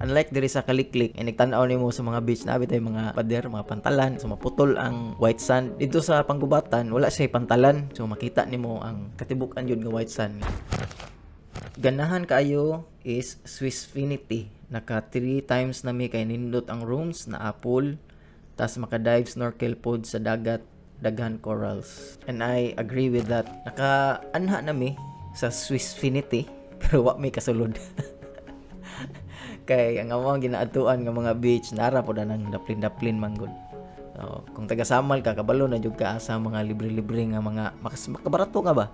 Unlike diri sa Kaliklik, nagtanaw nimo sa mga beach na tay mga pader, mga pantalan, so maputol ang white sand. Dito sa Panggubatan, wala siya pantalan, so makita nimo ang katibukan yun nga white sand. Ganahan kaayo is Swissfinity. Naka 3 times na mi kay nindot ang rooms na apple, tas maka-dive snorkel pod sa dagat, daghan corals. And I agree with that. Naka-anha na mi sa Swissfinity, pero wa may kasulod. Kay ang among ginaatuan nga mga beach nara po nang daplin-daplin manggod. So, kung taga Samal ka kabalo na jud ka sa mga libre-libre nga mga makabarato ka ba?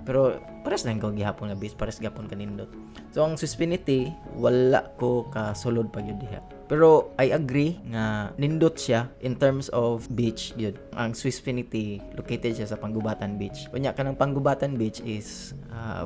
Pero pares lang ko gihapon nga beach, pares gapon kanindot. So ang Swissfinity wala ko kasulod pa gyud diha. Pero I agree nga nindot siya in terms of beach gyud. Ang Swissfinity located siya sa Panggubatan Beach. Kunya kanang Panggubatan Beach is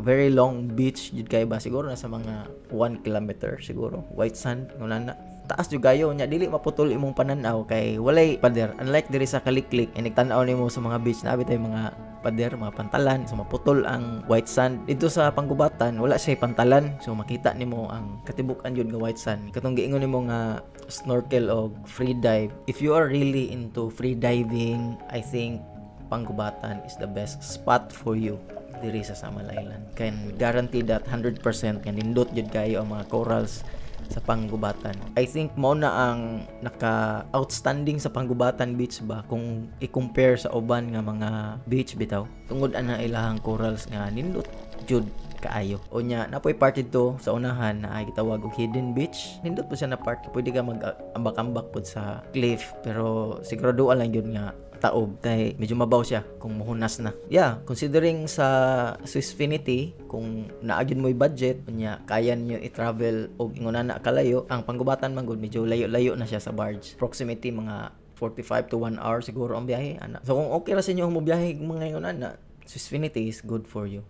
very long beach jud kay ba, siguro nasa mga 1 kilometer siguro. White sand nguna na. Taas jud gayo nya, dili maputol imong pananaw kay walay pader. Unlike diri sa Kaliklik, nagtanaw nimo sa mga beach na tay mga pader, mga pantalan, so maputol ang white sand. Dito sa Panggubatan wala siya pantalan, so makita nimo ang katibukan yun nga white sand. Katong giingon nimo nga snorkel o free dive. If you are really into free diving, I think Panggubatan is the best spot for you diri sa Samal Island. Can guarantee that 100% nga nindot jud kayo ang mga corals sa Panggubatan. I think mo na ang naka-outstanding sa Panggubatan Beach ba kung i-compare sa uban nga mga beach bitaw. Tungod ana ilahang corals nga nindot jud kaayo. O nya napoy part dito sa unahan na ay gitawag og hidden beach. Nindot po siya na part. Pwede ka mag-ambak-ambak pod sa cliff, pero siguraduhan lang yun nga taob kay medyo mabaw siya kung muhunas na. Yeah, considering sa Swissfinity, kung naagyon mo'y budget, nya kaya niyo i-travel og ingon na kalayo, ang Panggubatan man gud medyo layo-layo na siya sa barge. Proximity mga 45 to 1 hour siguro ang biyahe ana. So kung okay ra sa inyo mo biyahe mga ingon na, Swissfinity is good for you.